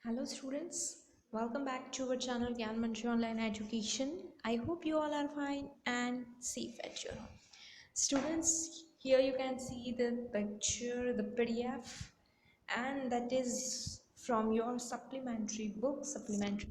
Hello students, welcome back to our channel Gyan Mantra Online Education. I hope you all are fine and safe at your home. Students, here you can see the picture, the PDF, and that is from your supplementary book, supplementary.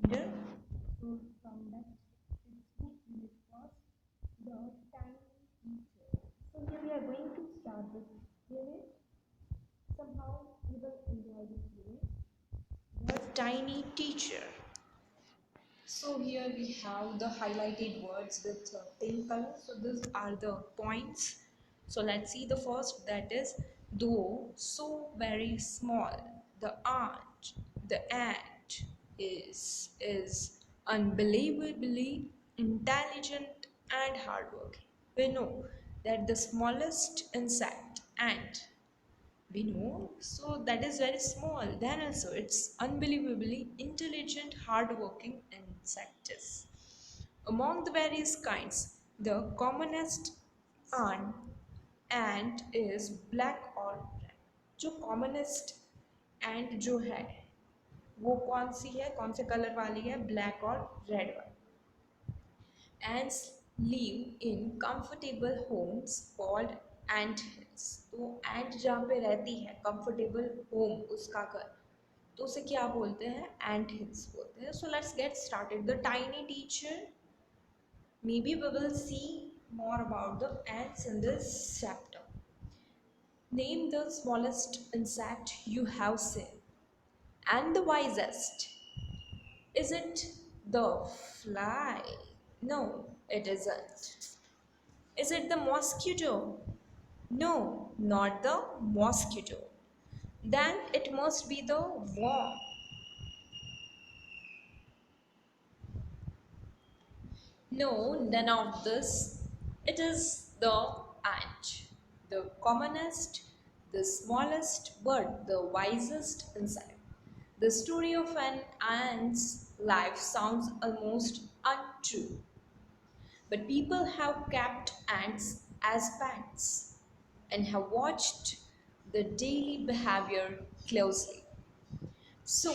Reader. So from that textbook unit was the tiny teacher. So here we are going to start this unit. Somehow you will enjoy this unit. The tiny teacher. So here we have the highlighted words with pink color. So these are the points. So let's see the first, that is though so very small, the ant is unbelievably intelligent and hardworking. We know that the smallest insect, ant, we know, so that is very small, then also it's unbelievably intelligent, hardworking insects. Among the various kinds, the commonest ant ant is black or red. जो commonest ant जो है वो कौन सी है, कौन से colour वाली है, ब्लैक और रेड वाली. Ants live in comfortable homes called ant hills. तो ant जहाँ पे रहती है, comfortable home उसका घर, तो उसे क्या बोलते हैं, ant hills बोलते हैं. So let's get started. The tiny teacher. Maybe we will see more about the ants in this chapter. Name the smallest insect you have seen and the wisest. Is it the fly? No, it isn't. Is it the mosquito? No, not the mosquito. Then it must be the worm. No, none of this. It is the ant. The commonest, the smallest, but the wisest insect. The story of an ant's life sounds almost untrue. But people have kept ants as pets and have watched the daily behavior closely. So,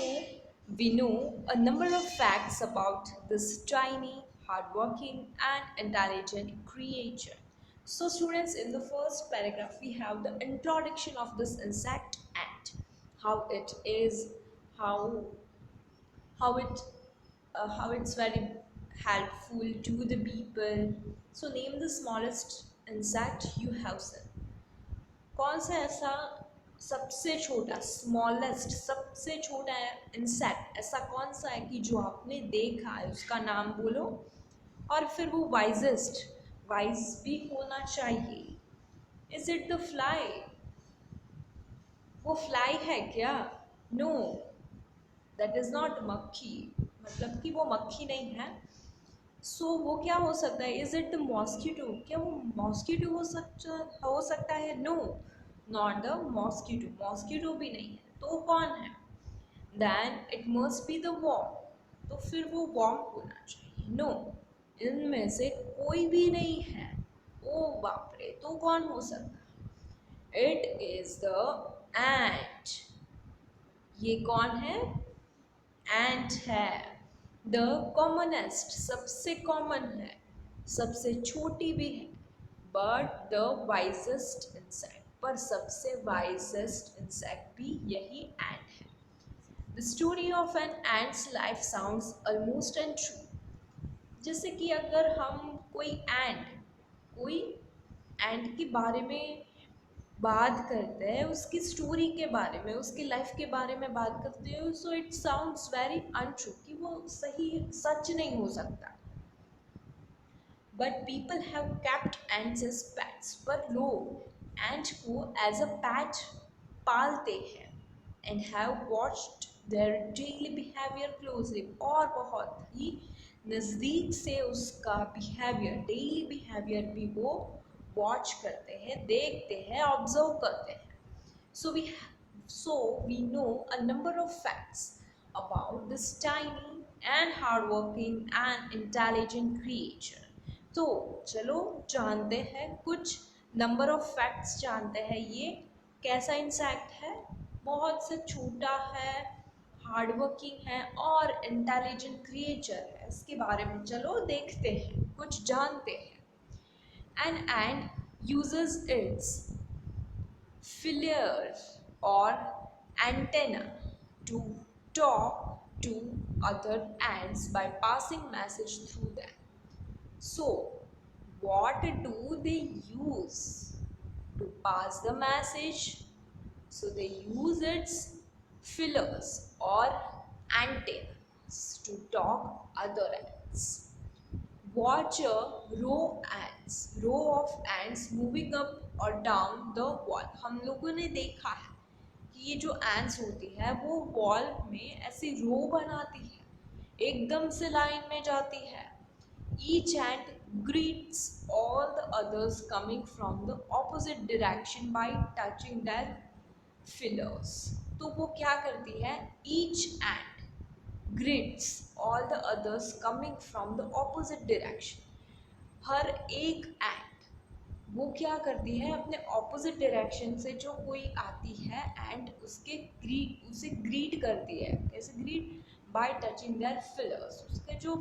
we know a number of facts about this tiny, hardworking, and intelligent creature. So, students, in the first paragraph, we have the introduction of this insect ant, how it is, how how it how it's very helpful to the people. So name the smallest insect you have seen. कौन सा ऐसा सबसे छोटा, smallest, सबसे छोटा insect ऐसा कौन सा है कि जो आपने देखा है, उसका नाम बोलो. और फिर वो वाइजेस्ट, वाइज भी होना चाहिए. Is it the fly? वो फ्लाई है क्या? नो, दैट इज़ नॉट मक्खी, मतलब कि वो मक्खी नहीं है. सो वो क्या हो सकता है, इज इट द मॉस्किटो? क्या वो मॉस्किटो हो सकता है? No, not the mosquito, mosquito भी नहीं है. तो कौन है? Then it must be the worm. तो फिर वो वॉर्म होना चाहिए. नो, इनमें से कोई भी नहीं है. ओ बाप रे, तो कौन हो सकता है? इट इज द एंट. ये कौन है? एंट है. द कॉमनेस्ट, सबसे कॉमन है, सबसे छोटी भी है. बट द वाइजेस्ट इंसेक्ट, पर सबसे वाइजेस्ट इंसेक्ट भी यही एंट है. The story of an ant's life sounds almost and true. जैसे कि अगर हम कोई एंट के बारे में बात करते हैं, उसकी स्टोरी के बारे में, उसकी लाइफ के बारे में बात करते हैं, so it sounds very untrue, कि वो सही सच नहीं हो सकता. But people have kept ants as pets. पर लोग एंट को एज अ पैट पालते हैं. And have watched their daily behaviour closely. और बहुत ही नज़दीक से उसका बिहेवियर, डेली बिहेवियर भी वो वॉच करते हैं, देखते हैं, ऑब्जर्व करते हैं. So we know a number of facts about this tiny and hardworking and intelligent creature. तो चलो जानते हैं कुछ नंबर ऑफ फैक्ट्स जानते हैं. ये कैसा इंसेक्ट है, बहुत से छोटा है, हार्डवर्किंग है और इंटेलिजेंट क्रिएचर है, इसके बारे में चलो देखते हैं, कुछ जानते हैं. An ant uses its flare or antenna to talk to other ants by passing message through them. So, what do they use to pass the message? So they use its fillers or antennas to talk other ants. Watch a row of ants moving up or down the wall. हम लोगों ने देखा है कि ये जो ants होती है वो वॉल में ऐसी रो बनाती है, एकदम से लाइन में जाती है. Each ant greets all the others coming from the opposite direction by touching their fillers. तो वो क्या करती है, each ant greets all the others coming from the opposite direction. हर एक एंट वो क्या करती है, अपने ऑपोजिट डायरेक्शन से जो कोई आती है एंड उसे ग्रीट करती है. कैसे greet? By touching their feelers. उसके जो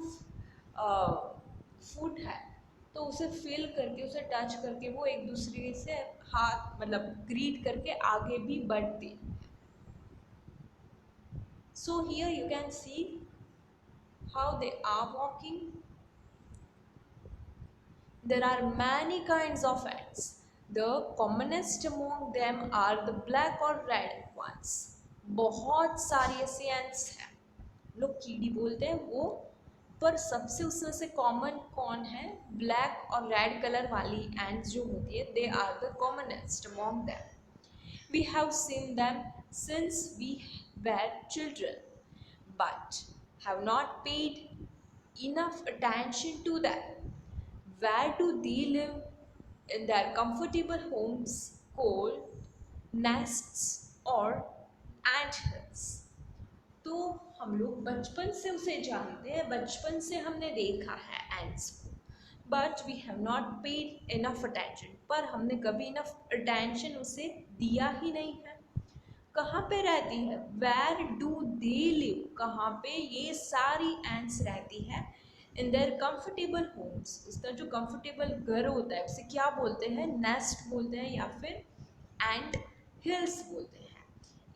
फुट है तो उसे फील करके, उसे टच करके वो एक दूसरे से हाथ मतलब ग्रीट करके आगे भी बढ़ती है. So here you can see how they are walking. There are many kinds of ants. The commonest among them are the black or red ones. बहुत सारी ऐसी ants हैं, लोग कीड़ी बोलते हैं वो, पर सबसे उसमें से कॉमन कौन है, ब्लैक और रेड कलर वाली ants जो होती है, they are the commonest among them. We have seen them since we were children, but have not paid enough attention to them. Where do they live? In their comfortable homes called nests or ant hills. तो हम लोग बचपन से उसे जानते हैं, बचपन से हमने देखा है एंट्स को, but we have not paid enough attention, पर हमने कभी इनफ अटेंशन उसे दिया ही नहीं है. कहाँ पे रहती है, वेयर डू दे लिव, कहाँ पे ये सारी एंट्स रहती है. इन देयर कंफर्टेबल होम्स, उसका जो कंफर्टेबल घर होता है उसे क्या बोलते हैं, नेस्ट बोलते हैं या फिर एंट हिल्स बोलते हैं.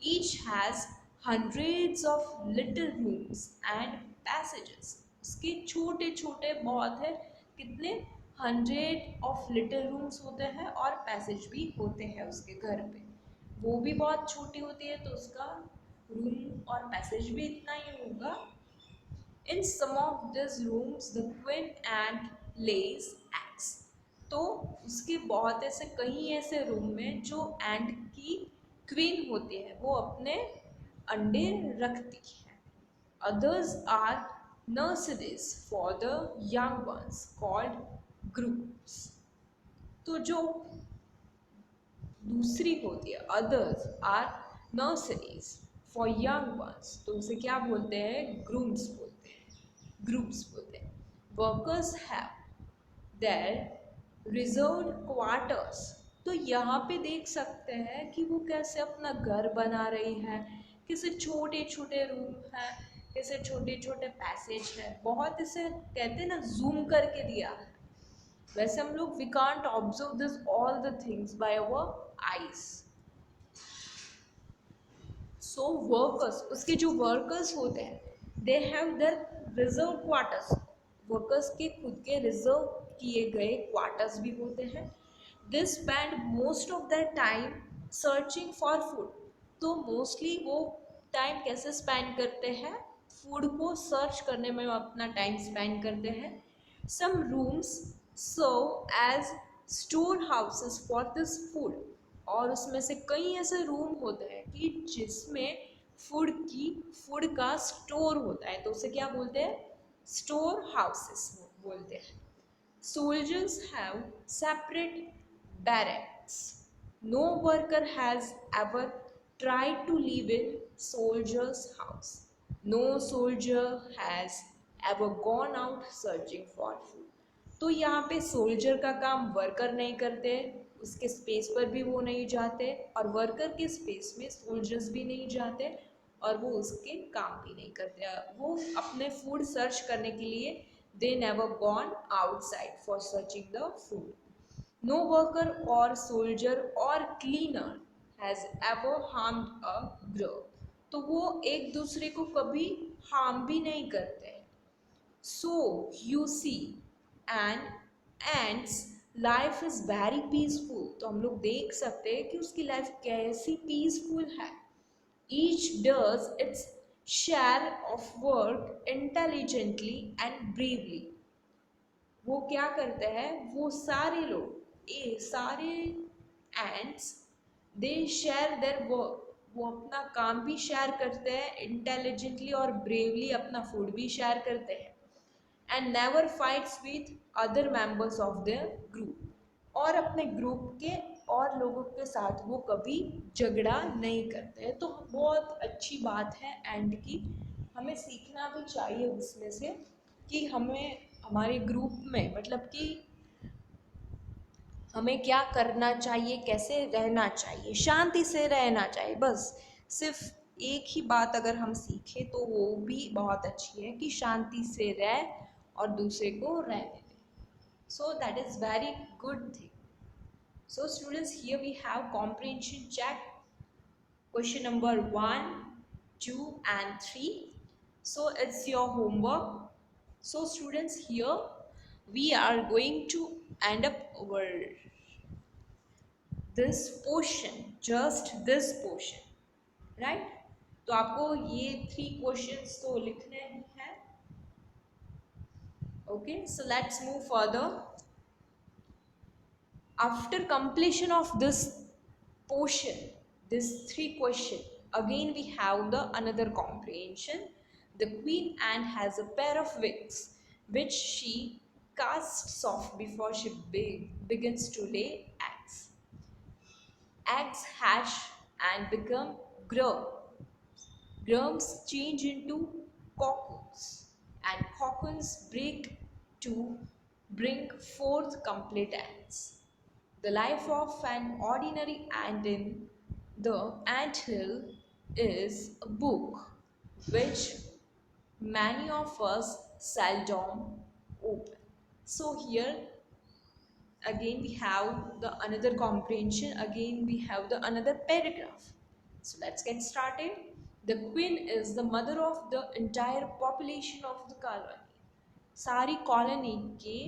Each has hundreds of little rooms and passages. उसके छोटे छोटे बहुत है, कितने 100 लिटिल रूम्स होते हैं और पैसेज भी होते हैं उसके घर पे. वो भी बहुत छोटी होती है तो उसका रूम और पैसेज भी इतना ही होगा. In some of these rooms the queen ant lays eggs. तो उसके बहुत ऐसे कई ऐसे रूम में जो एंट की क्वीन होती है वो अपने अंडे रखती है. Others are nurseries for the young ones called groups. तो जो दूसरी होती है, others are nurseries for young ones, तो उसे क्या बोलते हैं, ग्रूम्स बोलते हैं, ग्रुप्स बोलते हैं. Workers have their reserved quarters. तो यहाँ पे देख सकते हैं कि वो कैसे अपना घर बना रही है, कैसे छोटे छोटे रूम है, कैसे छोटे छोटे पैसेज है, बहुत इसे कहते हैं ना जूम करके दिया है. वैसे हम लोग we can't observe this all the things by our eyes. So workers, उसके जो वर्कर्स होते हैं, they have their reserve quarters. Workers के खुद के रिजर्व किए गए क्वार्टर्स भी होते हैं. They spend most of their time searching for food. तो मोस्टली वो टाइम कैसे स्पेंड करते हैं, फूड को सर्च करने में अपना टाइम स्पेंड करते हैं. Some rooms serve as store houses for this food. और उसमें से कई ऐसे रूम होते हैं कि जिसमें फूड का स्टोर होता है, तो उसे क्या बोलते हैं, स्टोर हाउसेस बोलते हैं. Soldiers have separate barracks. No worker has ever tried to live in soldier's house. No soldier has ever gone out searching for food. तो यहाँ पे सोल्जर का काम वर्कर नहीं करते, उसके स्पेस पर भी वो नहीं जाते, और वर्कर के स्पेस में सोल्जर्स भी नहीं जाते, और वो उसके काम भी नहीं करते। वो अपने फूड सर्च करने के लिए they never gone outside for searching the food. No worker or soldier or cleaner has ever harmed a grub. तो वो एक दूसरे को कभी हार्म भी नहीं करते। So you see an ant's life is very peaceful. तो हम लोग देख सकते हैं कि उसकी लाइफ कैसी पीसफुल है। Each does its share of work intelligently and bravely. वो क्या करते हैं, वो सारे लोग सारे ends they share their work. वो अपना काम भी शेयर करते हैं इंटेलिजेंटली, और ब्रेवली अपना फूड भी शेयर करते हैं। And never fights with other members of the group. और अपने ग्रुप के और लोगों के साथ वो कभी झगड़ा नहीं करते हैं। तो बहुत अच्छी बात है एंड की, हमें सीखना भी चाहिए उसमें से कि हमें हमारे ग्रुप में मतलब कि हमें क्या करना चाहिए, कैसे रहना चाहिए, शांति से रहना चाहिए। बस सिर्फ एक ही बात अगर हम सीखें तो वो भी बहुत अच्छी है कि शांति से रह और दूसरे को रहने दे। So that is very good thing. So students, here we have comprehension check, question number 1, 2 and 3. So it's your homework. So students, here we are going to end up our this portion, just this portion, right? तो आपको ये 3 questions तो लिखने ही हैं। Okay, so let's move further. After completion of this portion, this 3 question, again we have the another comprehension. The queen ant has a pair of wings which she casts off before she begins to lay eggs. Eggs hatch and become grub. Grubs change into cocoons, and cocoons break to bring forth complete ants. The life of an ordinary ant in the anthill is a book which many of us seldom open. So here again we have the another comprehension, again we have the another paragraph. So let's get started. The queen is the mother of the entire population of the colony. सारी colony के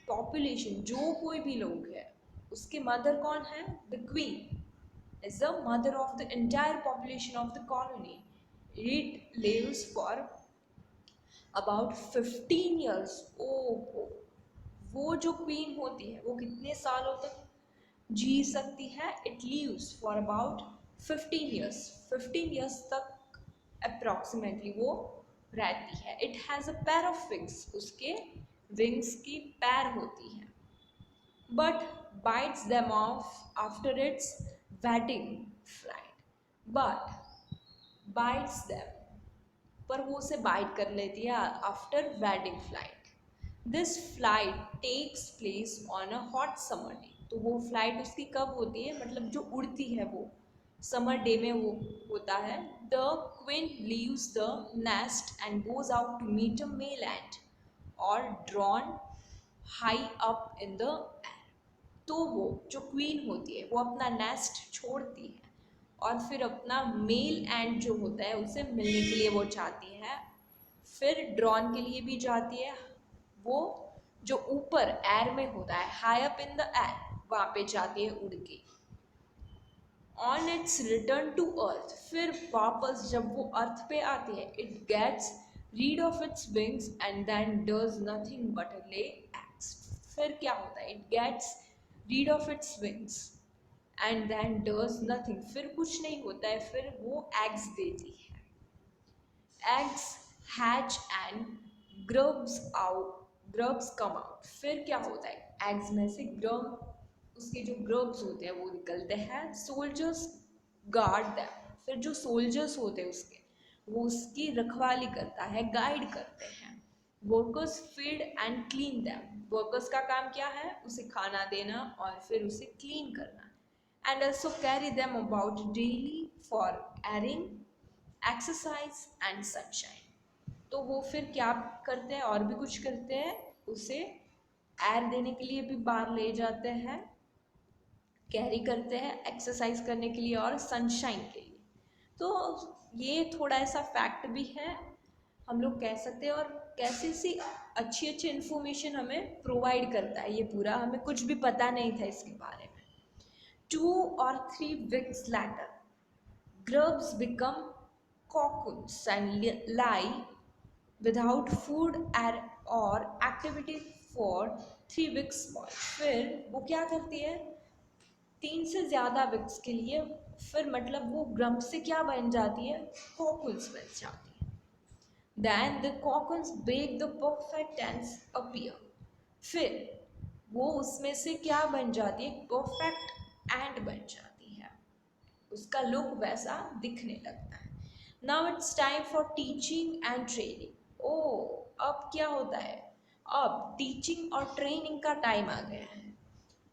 population, जो कोई भी लोग है, उसके mother कौन है? The queen is the mother of the entire population of the colony. It lives for about 15 years. Oh, वो जो क्वीन होती है वो कितने सालों तक जी सकती है? It leaves for about 15 years. 15 years तक अप्रॉक्सीमेटली वो रहती है। It has a pair of wings, उसके विंग्स की पैर होती है। But bites them off after its wedding flight. But bites them, पर वो उसे बाइट कर लेती है after wedding flight. This flight takes place on a hot summer day. तो वो फ्लाइट उसकी कब होती है, मतलब जो उड़ती है वो समर डे में वो होता है। The queen leaves the nest and goes out to meet a male ant और drawn high up in the air. तो वो जो क्वीन होती है वो अपना नेस्ट छोड़ती है और फिर अपना मेल एंड जो होता है उससे मिलने के लिए वो चाहती है। फिर ड्रॉन के लिए भी जाती है, वो जो ऊपर एयर में होता है, high up in the air, वहाँ पे जाती है उड़ के। On its return to earth, फिर वापस जब वो अर्थ पे आती है, it gets rid of its wings and then does nothing but lay eggs. फिर क्या होता है? It gets rid of its wings and then does nothing, फिर कुछ नहीं होता है, फिर वो एग्स देती है। Eggs hatch and grubs out, grubs come out. फिर क्या होता है? एग्स में से ग्रब उसके जो ग्रुप्स होते हैं वो निकलते हैं, सोल्जर्स गार्ड दैम, फिर जो सोल्जर्स होते हैं उसके, वो उसकी रखवाली करता है, गाइड करते हैं। Workers feed and clean them, workers का काम क्या है, उसे खाना देना और फिर उसे क्लीन करना। And also carry them about daily for airing, exercise and sunshine. तो वो फिर क्या करते हैं, और भी कुछ करते हैं, उसे एयर देने के लिए भी बाहर ले जाते हैं, कैरी करते हैं एक्सरसाइज करने के लिए और सनशाइन के लिए। तो ये थोड़ा ऐसा फैक्ट भी है, हम लोग कह सकते हैं। और कैसी सी अच्छी अच्छी इन्फॉर्मेशन हमें प्रोवाइड करता है ये पूरा, हमें कुछ भी पता नहीं था इसके बारे में। 2 or 3 weeks later, grubs become cocoons and lie without food or activity for 3 weeks more। फिर वो क्या करती है, 3 से ज़्यादा विक्स के लिए, फिर मतलब वो ग्रम्प से क्या बन जाती है, कॉकुल्स बन जाती है। Then the cocoons break the perfect ants appear, फिर वो उसमें से क्या बन जाती है, परफेक्ट एंड बन जाती है, उसका लुक वैसा दिखने लगता है। Now it's time for teaching and training. Oh, अब क्या होता है, अब टीचिंग और ट्रेनिंग का टाइम आ गया है।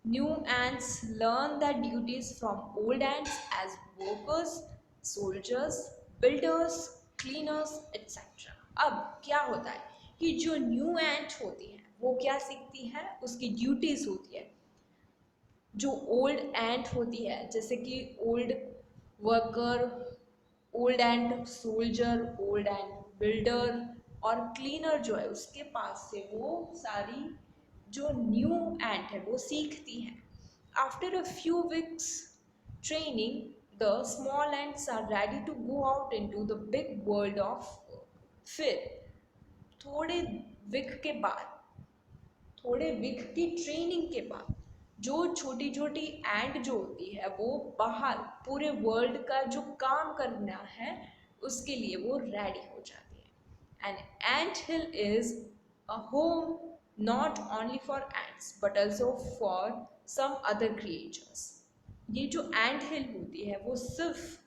New ants learn their duties from old ants as workers, soldiers, builders, cleaners, etc. अब क्या होता है कि जो न्यू एंट होती है वो क्या सीखती है, उसकी ड्यूटीज होती है। जो ओल्ड एंट होती है, जैसे कि old worker, old and soldier, old and builder और क्लीनर जो है, उसके पास से वो सारी जो न्यू एंट है वो सीखती है। After a few weeks training, the small ants are ready to go out into the big world of work. फिर थोड़े वीक के बाद, थोड़े वीक की ट्रेनिंग के बाद, जो छोटी छोटी एंट जो होती है वो बाहर पूरे वर्ल्ड का जो काम करना है उसके लिए वो रेडी हो जाती है। And ant hill is a home not only for ants but also for some other creatures. ये जो एंट हिल होती है वो सिर्फ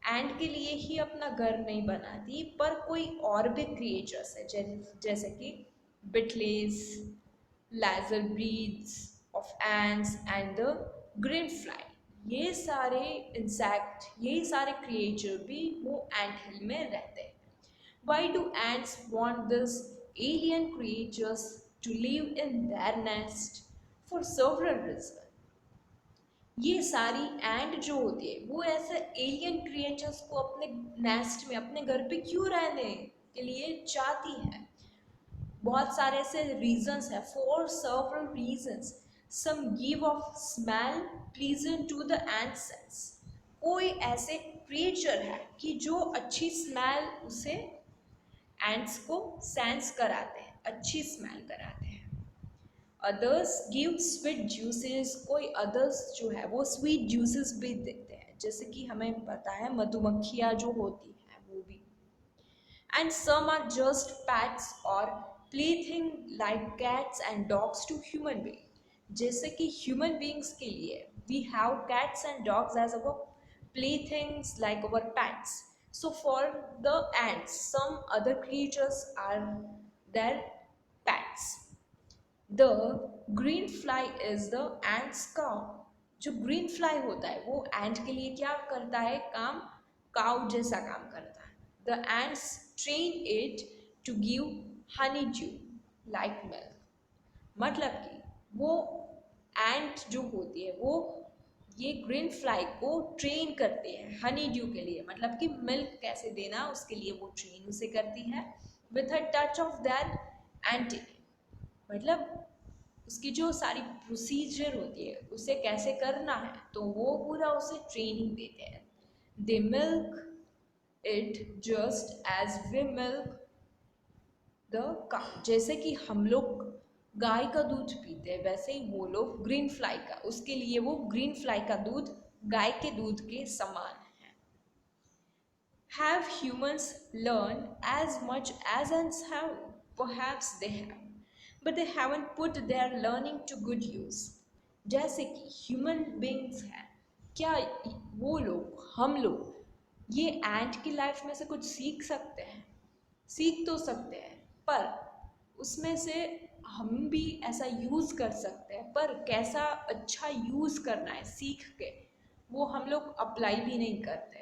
एंट के लिए ही अपना घर नहीं बनाती, पर कोई और भी क्रिएचर्स है, जैसे कि beetles, larger breeds of ants and the green fly, ये सारे इंसेक्ट, ये सारे क्रिएचर भी वो एंट हिल में रहते हैं। Why do ants want this alien creatures to live in their nest? For several reasons। ये सारी एंट जो होती है वो ऐसे एलियन क्रिएचर्स को अपने नेस्ट में, अपने घर पे क्यों रहने के लिए चाहती है। बहुत सारे ऐसे रीजंस है, for several reasons. Some give off smell pleasant to the ant sense, कोई ऐसे क्रिएचर है कि जो अच्छी स्मेल उसे एंट्स को सेंस कराते हैं, अच्छी स्मेल कराते हैं। अदर्स गिव स्वीट जूसेस, कोई अदर्स जो है वो स्वीट जूसेस भी देते हैं, जैसे कि हमें पता है मधुमक्खियाँ जो होती हैं वो भी। And some are just pets or plaything like cats and dogs to human beings। जैसे कि human beings के लिए we have cats and dogs as our playthings like our pets। So for the ants, some other creatures are their pets। The green fly is the ant's cow। जो green fly होता है वो एंट के लिए क्या करता है काम, काउ जैसा काम करता है। The ants train it to give honey dew like milk, मतलब कि वो एंट जो होती है वो ये ग्रीन फ्लाई को ट्रेन करते हैं हनी ड्यू के लिए, मतलब कि मिल्क कैसे देना उसके लिए वो ट्रेन उसे करती है। With a touch of that anti, मतलब उसकी जो सारी प्रोसीजर होती है उसे कैसे करना है तो वो पूरा उसे ट्रेनिंग देते हैं। They milk it just as we milk the cow, जैसे कि हम लोग गाय का दूध पीते हैं वैसे ही वो लोग ग्रीन फ्लाई का, उसके लिए वो ग्रीन फ्लाई का दूध गाय के दूध के समान है। Have humans learned as much as ants have? Perhaps they have, but they haven't put their learning to good use। जैसे कि ह्यूमन बींग्स हैं, क्या वो लोग, हम लोग ये एंट की लाइफ में से कुछ सीख सकते हैं? सीख तो सकते हैं, पर उसमें से हम भी ऐसा यूज़ कर सकते हैं, पर कैसा अच्छा यूज़ करना है सीख के, वो हम लोग अप्लाई भी नहीं करते।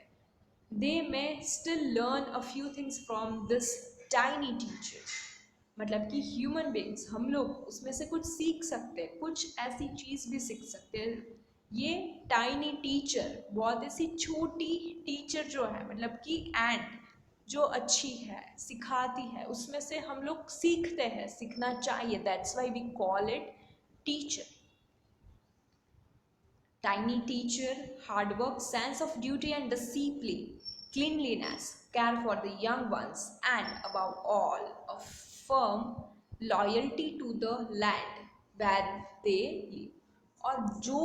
They may still learn a few things from this tiny teacher. मतलब कि ह्यूमन बींग्स हम लोग उसमें से कुछ सीख सकते हैं, कुछ ऐसी चीज़ भी सीख सकते हैं। ये टाइनी टीचर, बहुत ऐसी छोटी टीचर जो है, मतलब कि एंड जो अच्छी है, सिखाती है, उसमें से हम लोग सीखते हैं, सीखना चाहिए। That's why we call it teacher. Tiny teacher, hard work, sense of duty and discipline, cleanliness, care for the young ones, and above all, a firm loyalty to the land where they live. और जो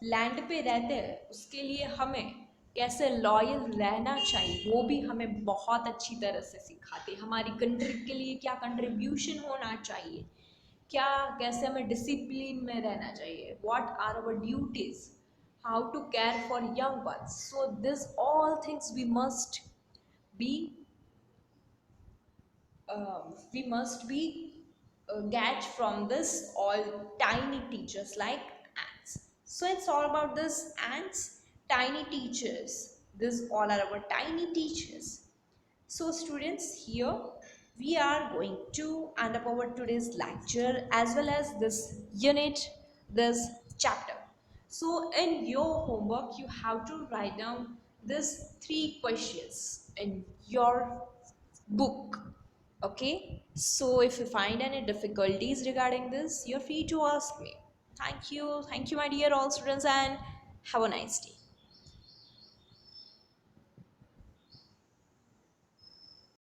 land पे रहते हैं उसके लिए हमें कैसे loyal रहना चाहिए वो भी हमें बहुत अच्छी तरह से सिखाते हैं। हमारी कंट्री के लिए क्या कंट्रीब्यूशन होना चाहिए, क्या कैसे हमें डिसिप्लिन में रहना चाहिए, what are our duties, how to care for young ones. So this all things be we must be get from this all tiny teachers like ants. So it's all about this ants, tiny teachers. This all are our tiny teachers. So students, here we are going to end up our today's lecture as well as this unit, this chapter. So in your homework, you have to write down these 3 questions in your book. Okay, so if you find any difficulties regarding this, you're free to ask me. Thank you, my dear all students, and have a nice day.